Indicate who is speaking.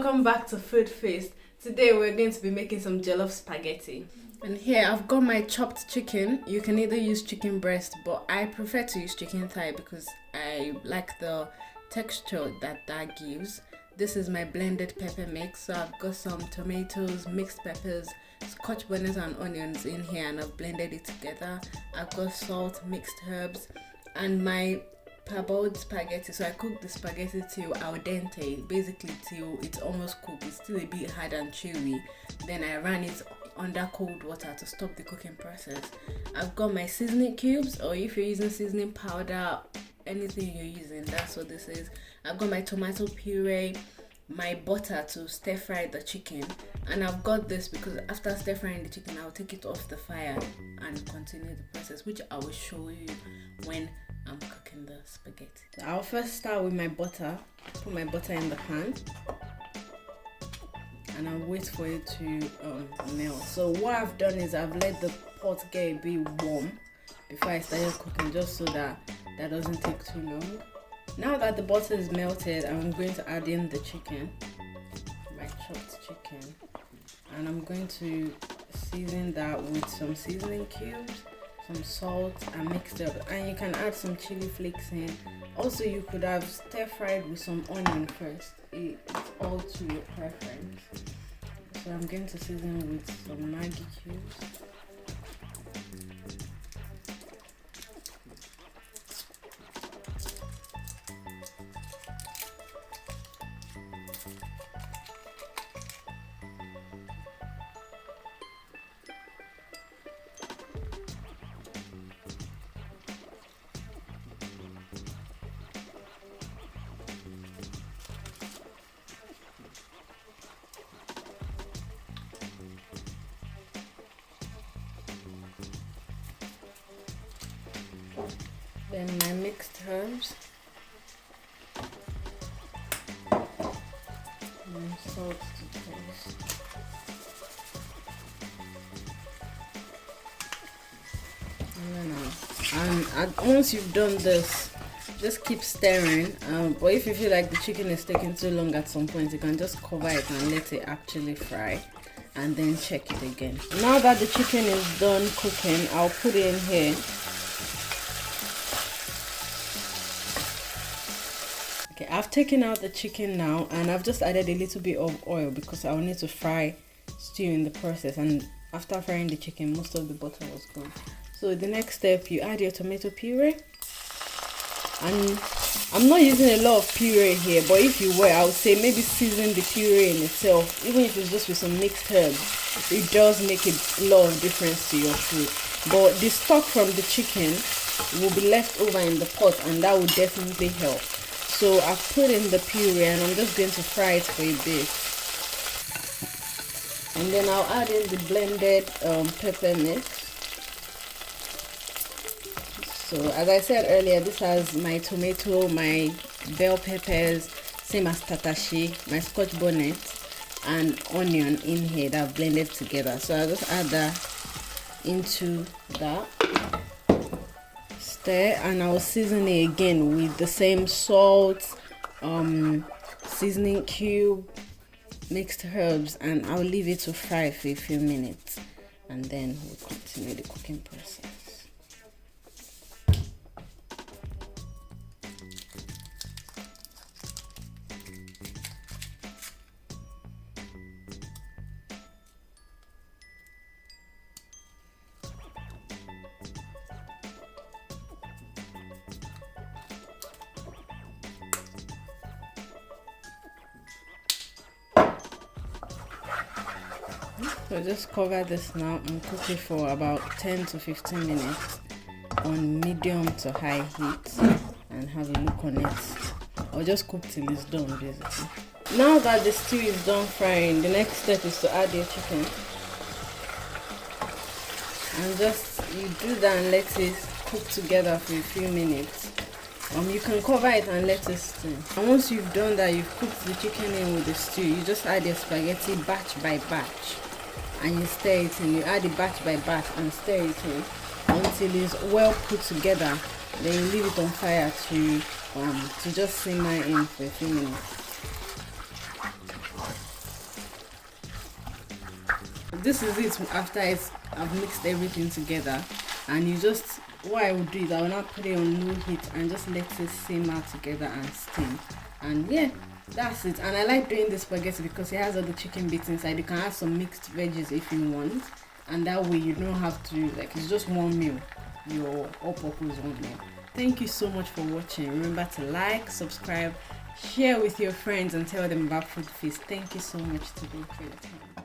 Speaker 1: welcome back to Food Feast. Today we're going to be making some jollof spaghetti. And here I've got my chopped chicken. You can either use chicken breast, but I prefer to use chicken thigh because I like the texture that gives. This is my blended pepper mix. So I've got some tomatoes, mixed peppers, scotch bonnet and onions in here, and I've blended it together. I've got salt, mixed herbs, and my parboiled spaghetti. So I cooked the spaghetti till al dente, basically till it's almost cooked. It's still a bit hard and chewy. Then I ran it under cold water to stop the cooking process. I've got my seasoning cubes, or if you're using seasoning powder, anything you're using, that's what this is. I've got my tomato puree, my butter to stir fry the chicken, and I've got this because after stir frying the chicken I'll take it off the fire and continue the process, which I will show you when I'm cooking the spaghetti. So I'll first start with my butter. Put my butter in the pan and I'll wait for it to melt. So what I've done is I've let the pot get a bit warm before I started cooking, just so that doesn't take too long. Now that the butter is melted, I'm going to add in the chicken, my chopped chicken, and I'm going to season that with some seasoning cubes, some salt, and mixed up. And you can add some chili flakes in. Also, you could have stir fried with some onion first. It's all to your preference. So I'm going to season with some Maggi cubes. Then my mixed herbs, and salt to taste. And once you've done this, just keep stirring. But if you feel like the chicken is taking too long at some point, you can just cover it and let it actually fry, and then check it again. Now that the chicken is done cooking, I'll put it in here. Okay, I've taken out the chicken now, and I've just added a little bit of oil because I'll need to fry stew in the process, and after frying the chicken most of the butter was gone. So the next step, you add your tomato puree, and I'm not using a lot of puree here, but if you were, I would say maybe season the puree in itself. Even if it's just with some mixed herbs, it does make a lot of difference to your food. But the stock from the chicken will be left over in the pot, and that will definitely help. So I've put in the puree and I'm just going to fry it for a bit. And then I'll add in the blended pepper mix. So as I said earlier, this has my tomato, my bell peppers, same as tatashi, my scotch bonnet, and onion in here that I've blended together. So I'll just add that into that. And I'll season it again with the same salt, seasoning cube, mixed herbs, and I'll leave it to fry for a few minutes, and then we'll continue the cooking process. So just cover this now and cook it for about 10 to 15 minutes on medium to high heat, and have a look on it, or just cook till it's done basically. Now that the stew is done frying, the next step is to add your chicken, and just you do that and let it cook together for a few minutes. You can cover it and let it stew. And once you've done that, you've cooked the chicken in with the stew, you just add your spaghetti batch by batch, and you stir it in. You add it batch by batch and stir it in until it's well put together. Then you leave it on fire to just simmer in for a few minutes. this is it after I've mixed everything together. And you just, what I will do is I will not put it on low heat and just let it simmer together and steam. And yeah, that's it. And I like doing the spaghetti because it has all the chicken bits inside. You can add some mixed veggies if you want, and that way you don't have to, like, it's just one meal. Your all-purpose one meal. Thank you so much for watching. Remember to like, subscribe, share with your friends, and tell them about Food Feast. Thank you so much today for your time.